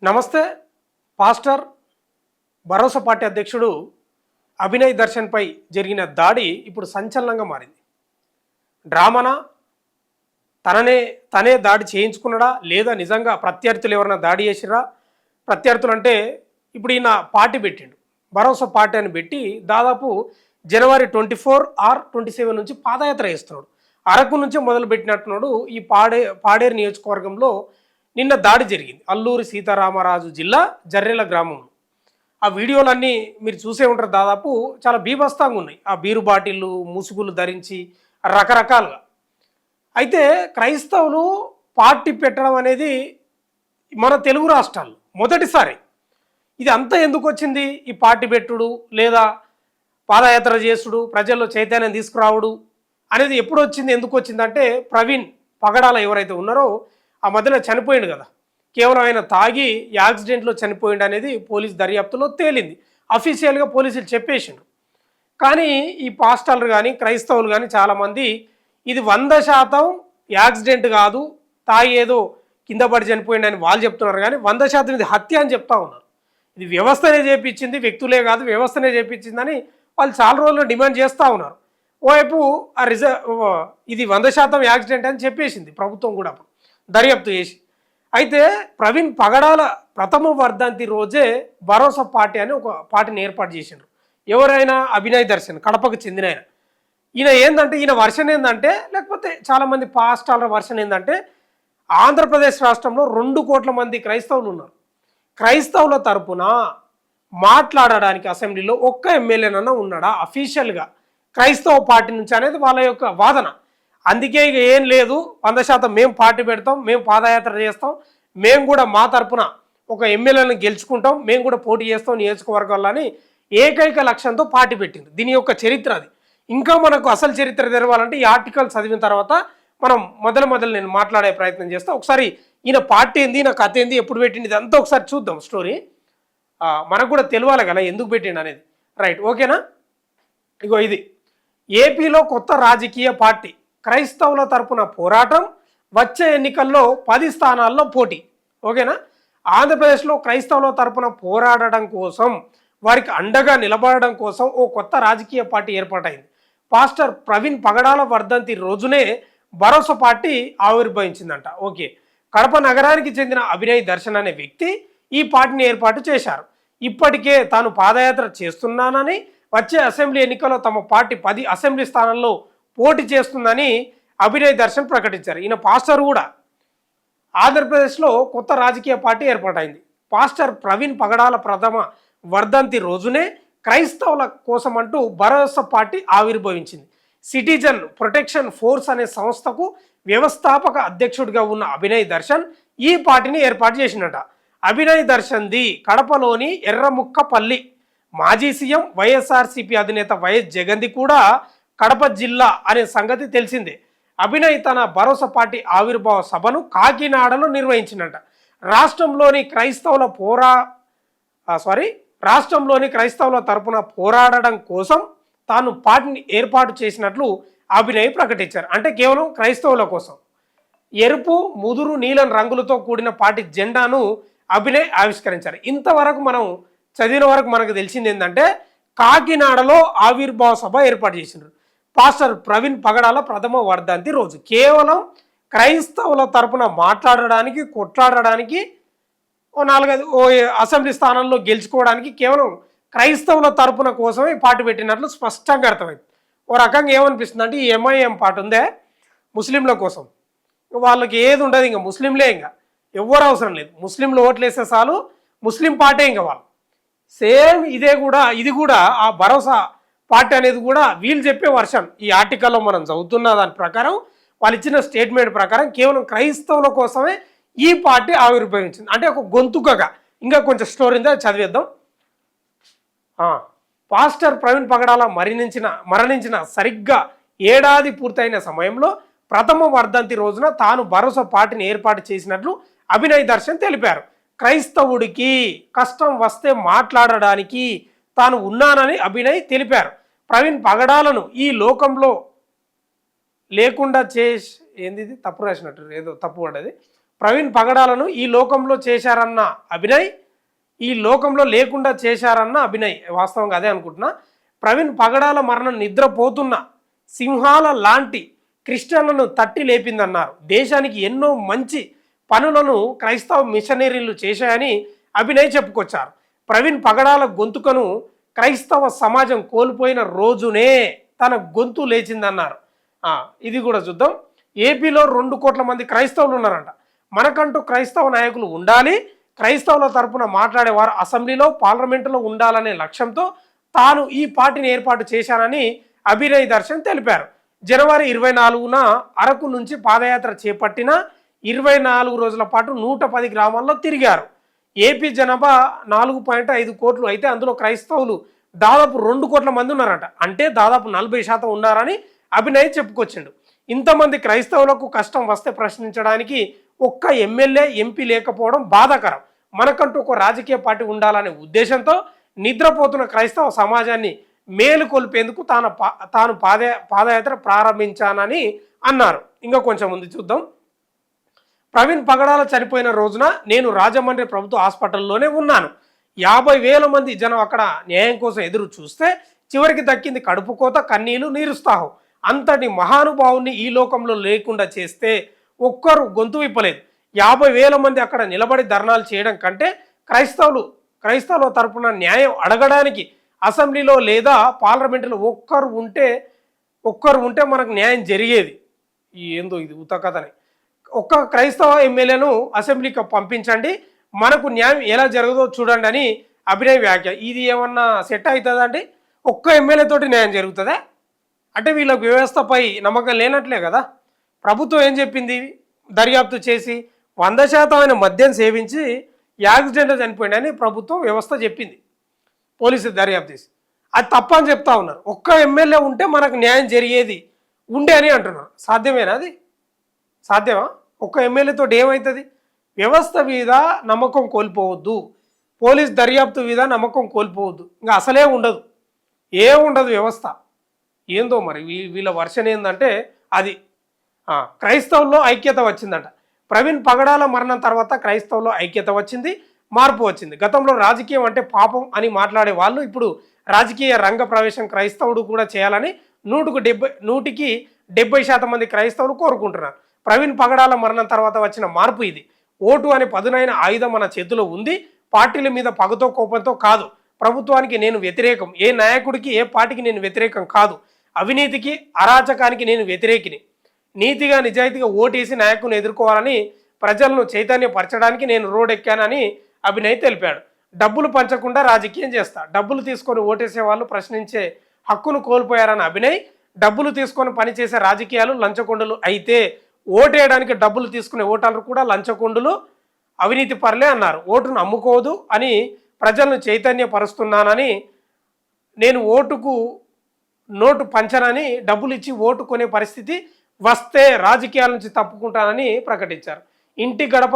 నమస్తే. పాస్టర్ భరోసా పార్టీ అధ్యక్షుడు అభినయ్ దర్శన్పై జరిగిన దాడి ఇప్పుడు సంచలనంగా మారింది. డ్రామానా, తనే దాడి చేయించుకున్నాడా, లేదా నిజంగా ప్రత్యర్థులు ఎవరైనా దాడి చేసిరా? ప్రత్యర్థులు అంటే ఇప్పుడు ఈయన పార్టీ పెట్టిండు, భరోసా పార్టీ అని పెట్టి దాదాపు జనవరి 24 ఆర్ 27 నుంచి పాదయాత్ర చేస్తున్నాడు. అరకు నుంచి మొదలు పెట్టినట్టున్నాడు. ఈ పాడేరు నియోజకవర్గంలో నిన్న దాడి జరిగింది. అల్లూరి సీతారామరాజు జిల్లా జర్రెల గ్రామంలో. ఆ వీడియోలన్నీ మీరు చూసే ఉంటారు. దాదాపు చాలా బీభత్సంగా ఉన్నాయి. ఆ బీరు బాటిళ్ళు, ముసుగులు ధరించి రకరకాలుగా. అయితే క్రైస్తవులు పార్టీ పెట్టడం అనేది మన తెలుగు రాష్ట్రాల్లో మొదటిసారి. ఇది అంతా ఎందుకు వచ్చింది? ఈ పార్టీ పెట్టుడు లేదా పాదయాత్ర చేసుడు, ప్రజల్లో చైతన్యం తీసుకురావుడు అనేది ఎప్పుడు వచ్చింది, ఎందుకు వచ్చిందంటే ప్రవీణ్ పగడాల ఎవరైతే ఉన్నారో ఆ మధ్యలో చనిపోయిండు కదా, కేవలం ఆయన తాగి యాక్సిడెంట్లో చనిపోయిండు అనేది పోలీస్ దర్యాప్తులో తేలింది. అఫీషియల్గా పోలీసులు చెప్పేసిండ్రు. కానీ ఈ పాస్టర్లు కానీ క్రైస్తవులు కానీ చాలామంది ఇది 100% యాక్సిడెంట్ కాదు, తాగి ఏదో కింద పడి చనిపోయిండని వాళ్ళు చెప్తున్నారు. కానీ 100% ఇది హత్య అని చెప్తా ఉన్నారు. ఇది వ్యవస్థనే చేపించింది, వ్యక్తులే కాదు వ్యవస్థనే చేపించిందని వాళ్ళు చాలా రోజులు డిమాండ్ చేస్తూ ఉన్నారు. ఓవైపు ఇది 100% యాక్సిడెంట్ అని చెప్పేసింది ప్రభుత్వం కూడా దర్యాప్తు చేసి. అయితే ప్రవీణ్ పగడాల ప్రథమ వర్ధంతి రోజే భరోసా పార్టీ అని ఒక పార్టీని ఏర్పాటు చేసిండ్రు. ఎవరైనా అభినయ్ దర్శన్, కడపకు చెందిన ఆయన. ఈయన వర్షన్ ఏంటంటే, లేకపోతే చాలామంది పాస్టర్ల వర్షన్ ఏంటంటే, ఆంధ్రప్రదేశ్ రాష్ట్రంలో 2 కోట్ల మంది క్రైస్తవులు ఉన్నారు. క్రైస్తవుల తరపున మాట్లాడడానికి అసెంబ్లీలో ఒక్క ఎమ్మెల్యేనన్నా ఉన్నాడా అఫీషియల్గా క్రైస్తవ పార్టీ నుంచి అనేది వాళ్ళ యొక్క వాదన. అందుకే ఇక ఏం లేదు, 100% మేము పార్టీ పెడతాం, మేము పాదయాత్ర చేస్తాం, మేము కూడా మా తరపున ఒక ఎమ్మెల్యేలను గెలుచుకుంటాం, మేము కూడా పోటీ చేస్తాం నియోజకవర్గాల్లో అని ఏకైక లక్ష్యంతో పార్టీ పెట్టింది. దీని యొక్క చరిత్ర అది. ఇంకా మనకు అసలు చరిత్ర తెరవాలంటే ఈ ఆర్టికల్ చదివిన తర్వాత మనం మొదలు నేను మాట్లాడే ప్రయత్నం చేస్తాం. ఒకసారి ఈయన పార్టీ ఏంది, ఈయన కథ ఏంది, ఎప్పుడు పెట్టింది, ఇదంతా ఒకసారి చూద్దాం స్టోరీ. మనకు కూడా తెలియాలి కదా ఎందుకు పెట్టిండు అనేది. రైట్, ఓకేనా? ఇగో ఇది ఏపీలో కొత్త రాజకీయ పార్టీ, క్రైస్తవుల తరపున పోరాటం, వచ్చే ఎన్నికల్లో 10 స్థానాల్లో పోటీ. ఓకేనా? ఆంధ్రప్రదేశ్లో క్రైస్తవుల తరపున పోరాడడం కోసం, వారికి అండగా నిలబడడం కోసం ఓ కొత్త రాజకీయ పార్టీ ఏర్పాటైంది. పాస్టర్ ప్రవీణ్ పగడాల వర్ధంతి రోజునే భరోసా పార్టీ ఆవిర్భవించిందంట. ఓకే, కడప నగరానికి చెందిన అభినయ్ దర్శన్ అనే వ్యక్తి ఈ పార్టీని ఏర్పాటు చేశారు. ఇప్పటికే తాను పాదయాత్ర చేస్తున్నానని, వచ్చే అసెంబ్లీ ఎన్నికల్లో తమ పార్టీ 10 అసెంబ్లీ స్థానాల్లో పోటీ చేస్తుందని అభినయ్ దర్శన్ ప్రకటించారు. ఈయన పాస్టర్ కూడా. ఆంధ్రప్రదేశ్లో కొత్త రాజకీయ పార్టీ ఏర్పాటైంది. పాస్టర్ ప్రవీణ్ పగడాల ప్రథమ వర్ధంతి రోజునే క్రైస్తవుల కోసం అంటూ భరోసా పార్టీ ఆవిర్భవించింది. సిటిజన్ ప్రొటెక్షన్ ఫోర్స్ అనే సంస్థకు వ్యవస్థాపక అధ్యక్షుడిగా ఉన్న అభినయ్ దర్శన్ ఈ పార్టీని ఏర్పాటు చేసినట. అభినయ్ దర్శన్ది కడపలోని ఎర్రముక్కపల్లి. మాజీ సీఎం వైఎస్ఆర్సీపీ అధినేత వైఎస్ జగన్ది కూడా కడప జిల్లా అనే సంగతి తెలిసిందే. అభినయ్ తన భరోసా పార్టీ ఆవిర్భావ సభను కాకినాడలో నిర్వహించినట. రాష్ట్రంలోని క్రైస్తవుల తరపున పోరాడడం కోసం తాను పార్టీని ఏర్పాటు చేసినట్లు అభినయ్ ప్రకటించారు. అంటే కేవలం క్రైస్తవుల కోసం ఎరుపు, ముదురు, నీలం రంగులతో కూడిన పార్టీ జెండాను అభినయ్ ఆవిష్కరించారు. ఇంతవరకు మనం చదివిన వరకు మనకు తెలిసింది ఏంటంటే, కాకినాడలో ఆవిర్భావ సభ ఏర్పాటు చేసినారు. పాస్టర్ ప్రవీణ్ పగడాల ప్రథమ వర్ధంతి రోజు కేవలం క్రైస్తవుల తరపున మాట్లాడడానికి, కొట్లాడడానికి, ఓ 4-5 అసెంబ్లీ స్థానాల్లో గెలుచుకోవడానికి కేవలం క్రైస్తవుల తరపున కోసమే పార్టీ పెట్టినట్లు స్పష్టంగా అర్థమైంది. ఓ రకంగా ఏమనిపిస్తుంది అంటే, ఈ ఎంఐఎం పార్టీ ఉందే ముస్లింల కోసం, వాళ్ళకి ఏది ఉండదు, ఇంకా ముస్లింలే, ఇంకా ఎవ్వరు అవసరం లేదు, ముస్లింలు ఓట్లు వేస్తే చాలు, ముస్లిం పార్టీ ఇంకా వాళ్ళు. సేమ్ ఇది కూడా ఆ భరోసా పార్టీ అనేది కూడా వీళ్ళు చెప్పే వర్షన్. ఈ ఆర్టికల్లో మనం చదువుతున్న దాని ప్రకారం, వాళ్ళు ఇచ్చిన స్టేట్మెంట్ ప్రకారం కేవలం క్రైస్తవుల కోసమే ఈ పార్టీ ఆవిర్భవించింది. అంటే ఒక గొంతుకగా. ఇంకా కొంచెం స్టోరీ ఉందో చదివేద్దాం. పాస్టర్ ప్రవీణ్ పగడాల మరణించిన సరిగ్గా ఏడాది పూర్తయిన సమయంలో ప్రథమ వర్ధంతి రోజున తాను భరోసా పార్టీని ఏర్పాటు చేసినట్లు అభినయ్ దర్శన్ తెలిపారు. క్రైస్తవుడికి కష్టం వస్తే మాట్లాడడానికి తాను ఉన్నానని అభినయ్ తెలిపారు. ప్రవీణ్ పగడాలను ఈ లోకంలో లేకుండా ఏంది తప్పు రాసినట్టు, ఏదో తప్పు పడ్డది. ప్రవీణ్ పగడాలను ఈ లోకంలో చేశారన్న అభినయ్, ఈ లోకంలో లేకుండా చేశారన్న అభినయ్. వాస్తవంగా అదే అనుకుంటున్నా. ప్రవీణ్ పగడాల మరణం నిద్రపోతున్న సింహాల లాంటి క్రిస్టియన్లను తట్టి లేపిందన్నారు. దేశానికి ఎన్నో మంచి పనులను క్రైస్తవ మిషనరీలు చేశాయని అభినయ్ చెప్పుకొచ్చారు. ప్రవీణ్ పగడాల గొంతుకను క్రైస్తవ సమాజం కోల్పోయిన రోజునే తన గొంతు లేచిందన్నారు. ఇది కూడా చూద్దాం. ఏపీలో 2 కోట్ల మంది క్రైస్తవులు ఉన్నారంట. మనకంటూ క్రైస్తవ నాయకులు ఉండాలి, క్రైస్తవుల తరపున మాట్లాడేవారు అసెంబ్లీలో పార్లమెంటులో ఉండాలనే లక్ష్యంతో తాను ఈ పార్టీని ఏర్పాటు చేశానని అభినయ్ దర్శన్ తెలిపారు. జనవరి 24న అరకు నుంచి పాదయాత్ర చేపట్టిన 24 రోజుల పాటు 110 గ్రామాల్లో తిరిగారు. ఏపీ జనాభా 4.5 కోట్లు అయితే అందులో క్రైస్తవులు దాదాపు 2 కోట్ల మంది ఉన్నారట. అంటే దాదాపు 40% ఉన్నారని అభినయ్ చెప్పుకొచ్చిండు. ఇంతమంది క్రైస్తవులకు కష్టం వస్తే ప్రశ్నించడానికి ఒక్క ఎమ్మెల్యే ఎంపీ లేకపోవడం బాధాకరం. మనకంటూ ఒక రాజకీయ పార్టీ ఉండాలనే ఉద్దేశంతో నిద్రపోతున్న క్రైస్తవ సమాజాన్ని మేలుకొల్పేందుకు తాను పాదయాత్ర ప్రారంభించానని అన్నారు. ఇంకా కొంచెం ముందు చూద్దాం. ప్రవీణ్ పగడాల చనిపోయిన రోజున నేను రాజమండ్రి ప్రభుత్వ హాస్పిటల్లోనే ఉన్నాను. 50,000 మంది జనం అక్కడ న్యాయం కోసం ఎదురు చూస్తే చివరికి దక్కింది కడుపు కోత, కన్నీళ్లు, నీరుస్తాహం. అంతటి మహానుభావుని ఈ లోకంలో లేకుండా చేస్తే ఒక్కరు గొంతు విప్పలేదు. 50,000 మంది అక్కడ నిలబడి ధర్నాలు చేయడం కంటే క్రైస్తవుల తరపున న్యాయం అడగడానికి అసెంబ్లీలో లేదా పార్లమెంటులో ఒక్కరు ఉంటే మనకు న్యాయం జరిగేది. ఏందో ఇది ఉతకథని. ఒక్క క్రైస్తవ ఎమ్మెల్యేను అసెంబ్లీకి పంపించండి, మనకు న్యాయం ఎలా జరగదో చూడండి అని అభినయ్ వ్యాఖ్య. ఇది ఏమన్నా సెట్ అవుతుందండి? ఒక్క ఎమ్మెల్యేతోటి న్యాయం జరుగుతుందా? అంటే వీళ్ళకు వ్యవస్థపై నమ్మకం లేనట్లే కదా. ప్రభుత్వం ఏం చెప్పింది? దర్యాప్తు చేసి 100% ఆయన మద్యం సేవించి యాక్సిడెంట్లో చనిపోయిందని ప్రభుత్వం వ్యవస్థ చెప్పింది. పోలీసులు దర్యాప్తు చేసి అది తప్పని చెప్తా ఉన్నారు. ఒక్క ఎమ్మెల్యే ఉంటే మనకు న్యాయం జరిగేది ఉండే అని అంటున్నారు. సాధ్యమేనా? అది సాధ్యమా? ఒక్క ఎమ్మెల్యేతో ఏమవుతుంది? వ్యవస్థ మీద నమ్మకం కోల్పోవద్దు, పోలీస్ దర్యాప్తు మీద నమ్మకం కోల్పోవద్దు. ఇంకా అసలే ఉండదు, ఏముండదు వ్యవస్థ. ఏందో మరి వీళ్ళ వర్షన్ ఏంటంటే అది క్రైస్తవుల్లో ఐక్యత వచ్చిందంట. ప్రవీణ్ పగడాల మరణం తర్వాత క్రైస్తవుల్లో ఐక్యత వచ్చింది, మార్పు వచ్చింది. గతంలో రాజకీయం అంటే పాపం అని మాట్లాడే వాళ్ళు ఇప్పుడు రాజకీయ రంగ ప్రవేశం క్రైస్తవుడు కూడా చేయాలని 100కి 70% మంది క్రైస్తవులు కోరుకుంటున్నారు. ప్రవీణ్ పగడాల మరణం తర్వాత వచ్చిన మార్పు ఇది. ఓటు అనే పదునైన ఆయుధం మన చేతిలో ఉంది. పార్టీల మీద పగతో కోపంతో కాదు. ప్రభుత్వానికి నేను వ్యతిరేకం, ఏ నాయకుడికి ఏ పార్టీకి నేను వ్యతిరేకం కాదు. అవినీతికి అరాచకానికి నేను వ్యతిరేకిని. నీతిగా నిజాయితీగా ఓటేసి నాయకుని ఎదుర్కోవాలని ప్రజలను చైతన్యపరచడానికి నేను రోడ్డెక్కానని అభినయ్ తెలిపాడు. డబ్బులు పంచకుండా రాజకీయం చేస్తా, డబ్బులు తీసుకొని ఓటేసే వాళ్ళు ప్రశ్నించే హక్కును కోల్పోయారని అభినయ్, డబ్బులు తీసుకొని పనిచేసే రాజకీయాలు లంచకొండలు అయితే ఓటేయడానికి డబ్బులు తీసుకునే ఓటర్లు కూడా లంచకొండలు, అవినీతి పరులే అన్నారు. ఓటును అమ్ముకోదు అని ప్రజలను చైతన్యపరుస్తున్నానని, నేను ఓటుకు నోటు పంచనని, డబ్బులు ఇచ్చి ఓటు కొనే పరిస్థితి వస్తే రాజకీయాల నుంచి తప్పుకుంటానని ప్రకటించారు. ఇంటి గడప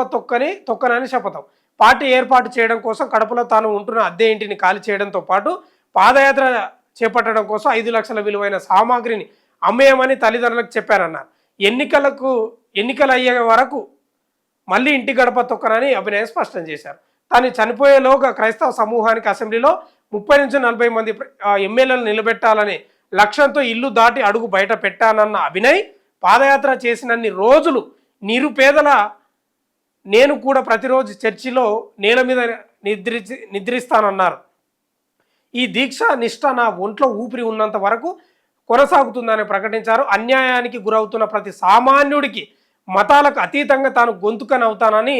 తొక్కనని శపథం. పార్టీ ఏర్పాటు చేయడం కోసం కడపలో తాను ఉంటున్న అద్దె ఇంటిని ఖాళీ చేయడంతో పాటు పాదయాత్ర చేపట్టడం కోసం 5 లక్షల విలువైన సామాగ్రిని అమ్మేయమని తల్లిదండ్రులకు చెప్పారన్నారు. ఎన్నికలు అయ్యే వరకు మళ్ళీ ఇంటి గడప తొక్కనని అభినయ్ స్పష్టం చేశారు. తాను చనిపోయేలోగా క్రైస్తవ సమూహానికి అసెంబ్లీలో 30 నుంచి 40 మంది ఎమ్మెల్యేలు నిలబెట్టాలనే లక్ష్యంతో ఇల్లు దాటి అడుగు బయట పెట్టానన్న అభినయ్, పాదయాత్ర చేసినన్ని రోజులు నిరుపేదల నేను కూడా ప్రతిరోజు చర్చిలో నేల మీద నిద్రిస్తానన్నారు. ఈ దీక్ష నిష్ఠ నా ఒంట్లో ఊపిరి ఉన్నంత వరకు కొనసాగుతుందని ప్రకటించారు. అన్యాయానికి గురవుతున్న ప్రతి సామాన్యుడికి మతాలకు అతీతంగా తాను గొంతుకనవుతానని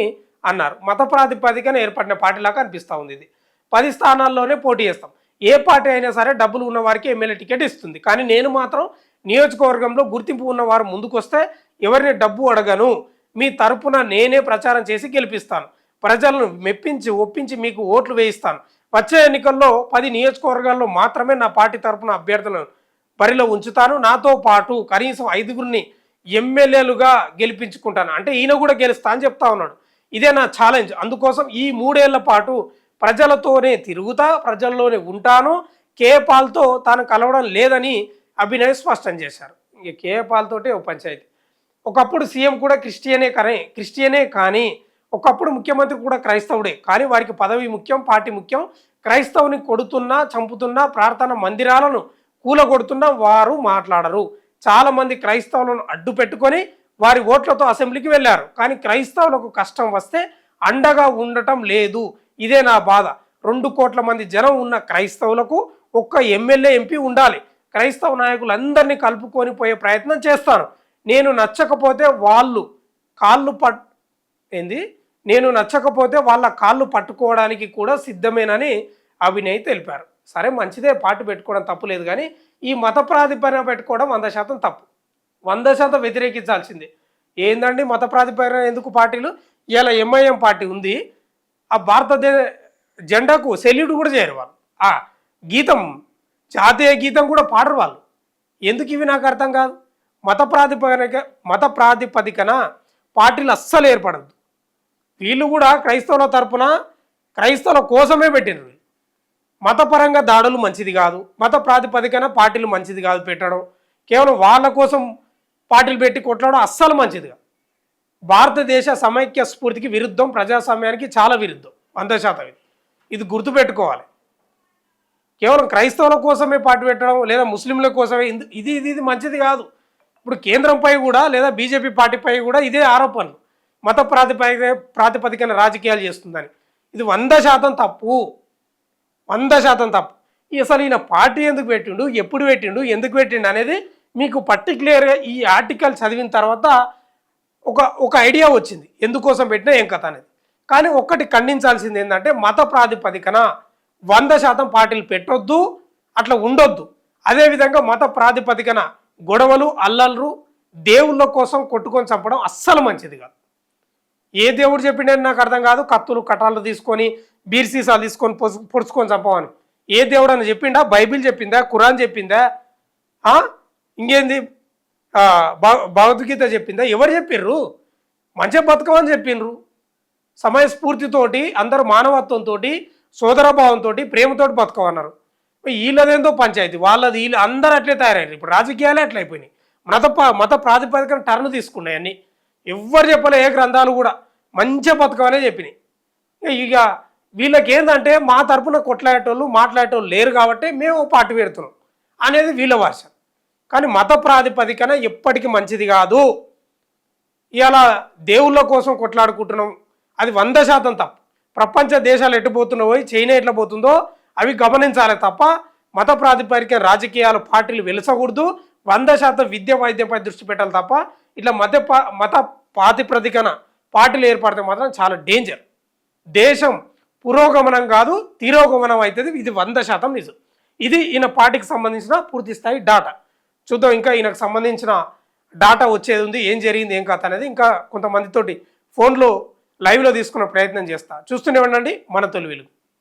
అన్నారు. మత ప్రాతిపదికన ఏర్పడిన పార్టీలాగా అనిపిస్తూ ఉంది. ఇది 10 స్థానాల్లోనే పోటీ చేస్తాం. ఏ పార్టీ అయినా సరే డబ్బులు ఉన్న వారికి ఎమ్మెల్యే టికెట్ ఇస్తుంది. కానీ నేను మాత్రం నియోజకవర్గంలో గుర్తింపు ఉన్నవారు ముందుకొస్తే ఎవరిని డబ్బు అడగను, మీ తరపున నేనే ప్రచారం చేసి గెలిపిస్తాను, ప్రజలను మెప్పించి ఒప్పించి మీకు ఓట్లు వేయిస్తాను. వచ్చే ఎన్నికల్లో 10 నియోజకవర్గాల్లో మాత్రమే నా పార్టీ తరపున అభ్యర్థులను బరిలో ఉంచుతాను. నాతో పాటు కనీసం 5గురిని ఎమ్మెల్యేలుగా గెలిపించుకుంటాను. అంటే ఈయన కూడా గెలుస్తా అని చెప్తా ఉన్నాడు. ఇదే నా ఛాలెంజ్. అందుకోసం ఈ 3 ఏళ్ల పాటు ప్రజలతోనే తిరుగుతా, ప్రజల్లోనే ఉంటాను. కేపాల్తో తాను కలవడం లేదని అభినయ్ స్పష్టం చేశారు. ఇంక కేపాల్తోటే ఓ పంచాయతీ. ఒకప్పుడు సీఎం కూడా క్రిస్టియనే కానీ ఒకప్పుడు ముఖ్యమంత్రి కూడా క్రైస్తవుడే, కానీ వారికి పదవి ముఖ్యం, పార్టీ ముఖ్యం. క్రైస్తవుని కొడుతున్నా, చంపుతున్నా, ప్రార్థన మందిరాలను కూలగొడుతున్నా వారు మాట్లాడరు. చాలామంది క్రైస్తవులను అడ్డు పెట్టుకొని వారి ఓట్లతో అసెంబ్లీకి వెళ్ళారు, కానీ క్రైస్తవులకు కష్టం వస్తే అండగా ఉండటం లేదు. ఇదే నా బాధ. 2 కోట్ల మంది జనం ఉన్న క్రైస్తవులకు ఒక్క ఎమ్మెల్యే ఎంపీ ఉండాలి. క్రైస్తవ నాయకులందరినీ కలుపుకొని పోయే ప్రయత్నం చేస్తాను. నేను నచ్చకపోతే వాళ్ళ కాళ్ళు పట్టుకోవడానికి కూడా సిద్ధమేనని అభినయ్ తెలిపారు. సరే మంచిదే, పార్టీ పెట్టుకోవడం తప్పులేదు, కానీ ఈ మత ప్రాతిపదికన పెట్టుకోవడం 100% తప్పు. 100% వ్యతిరేకించాల్సిందే. ఏందండి మత ప్రాతిపదికన ఎందుకు పార్టీలు? ఇలా ఎంఐఎం పార్టీ ఉంది, ఆ భారతదేశ జెండాకు సెల్యూట్ కూడా చేయరు వాళ్ళు, ఆ గీతం జాతీయ గీతం కూడా పాడరు వాళ్ళు. ఎందుకు ఇవి నాకు అర్థం కాదు. మత ప్రాతిపదికన పార్టీలు అస్సలు ఏర్పడద్దు. వీళ్ళు కూడా క్రైస్తవుల తరపున క్రైస్తవుల కోసమే పెట్టినరు. మతపరంగా దాడులు మంచిది కాదు, మత ప్రాతిపదికన పార్టీలు మంచిది కాదు పెట్టడం, కేవలం వాళ్ళ కోసం పార్టీలు పెట్టి కొట్టడం అస్సలు మంచిది కాదు. భారతదేశ సమైక్య స్ఫూర్తికి విరుద్ధం, ప్రజాస్వామ్యానికి చాలా విరుద్ధం 100%. ఇది గుర్తుపెట్టుకోవాలి. కేవలం క్రైస్తవుల కోసమే పార్టీ పెట్టడం లేదా ముస్లింల కోసమే ఇది మంచిది కాదు. ఇప్పుడు కేంద్రంపై కూడా లేదా బీజేపీ పార్టీపై కూడా ఇదే ఆరోపణలు, మత ప్రాతిపదికన రాజకీయాలు చేస్తుందని. ఇది 100% తప్పు, 100% తప్పు. అసలు ఈయన పార్టీ ఎందుకు పెట్టిండు, ఎప్పుడు పెట్టిండు, ఎందుకు పెట్టిండు అనేది మీకు పర్టికులర్గా ఈ ఆర్టికల్ చదివిన తర్వాత ఒక ఐడియా వచ్చింది ఎందుకోసం పెట్టినా ఏం కథ అనేది. కానీ ఒక్కటి ఖండించాల్సింది ఏంటంటే మత ప్రాతిపదికన 100% పార్టీలు పెట్టొద్దు, అట్లా ఉండొద్దు. అదేవిధంగా మత ప్రాతిపదికన గొడవలు, అల్లర్లు, దేవుళ్ళ కోసం కొట్టుకొని చంపడం అస్సలు మంచిది కాదు. ఏ దేవుడు చెప్పిండని నాకు అర్థం కాదు. కత్తులు కటాలు తీసుకొని బీర్ సీసాలు తీసుకొని పొడుచుకొని చంపమని ఏ దేవుడు అని చెప్పిండా? బైబిల్ చెప్పిందా? ఖురాన్ చెప్పిందా? ఇంకేంది భగవద్గీత చెప్పిందా? ఎవరు చెప్పిర్రు? మంచిగా బతకమని చెప్పిండ్రు. సమయస్ఫూర్తితోటి అందరూ మానవత్వంతో సోదరభావంతో ప్రేమతోటి బతకమన్నారు. వీళ్ళదేందో పంచాయతీ, వాళ్ళది వీళ్ళు అందరూ అట్లే తయారయ్యారు. ఇప్పుడు రాజకీయాలే అట్లా అయిపోయినాయి. మత ప్రాతిపదికన టర్న్ తీసుకున్నాయి అన్నీ. ఎవ్వరు చెప్పలే, ఏ గ్రంథాలు కూడా మంచిగా బతకమనే చెప్పినాయి. ఇక వీళ్ళకి ఏంటంటే మా తరపున కొట్లాడేటోళ్ళు మాట్లాడేటోళ్ళు లేరు కాబట్టి మేము పార్టీ పెడుతున్నాం అనేది వీళ్ళ భాష. కానీ మత ప్రాతిపదికన ఎప్పటికీ మంచిది కాదు. ఇలా దేవుళ్ళ కోసం కొట్లాడుకుంటున్నాం, అది 100% తప్పు. ప్రపంచ దేశాలు ఎట్టుపోతున్నావో, చైనా ఎట్లా పోతుందో అవి గమనించాలి తప్ప మత ప్రాతిపదికన రాజకీయాలు పార్టీలు వెలుసకూడదు. 100% విద్య వైద్యంపై దృష్టి పెట్టాలి తప్ప ఇట్లా మత ప్రాతిపదికన పార్టీలు ఏర్పడితే మాత్రం చాలా డేంజర్. దేశం పురోగమనం కాదు, తిరోగమనం అవుతుంది. ఇది 100% నిజం. ఇది ఈయన పార్టీకి సంబంధించిన పూర్తి స్థాయి డాటా. చూద్దాం ఇంకా ఈయనకు సంబంధించిన డాటా వచ్చేది ఉంది, ఏం జరిగింది ఏం కథ అనేది ఇంకా కొంతమందితోటి ఫోన్లో లైవ్లో తీసుకునే ప్రయత్నం చేస్తా. చూస్తూనే ఉండండి మన తొలి వెలుగు.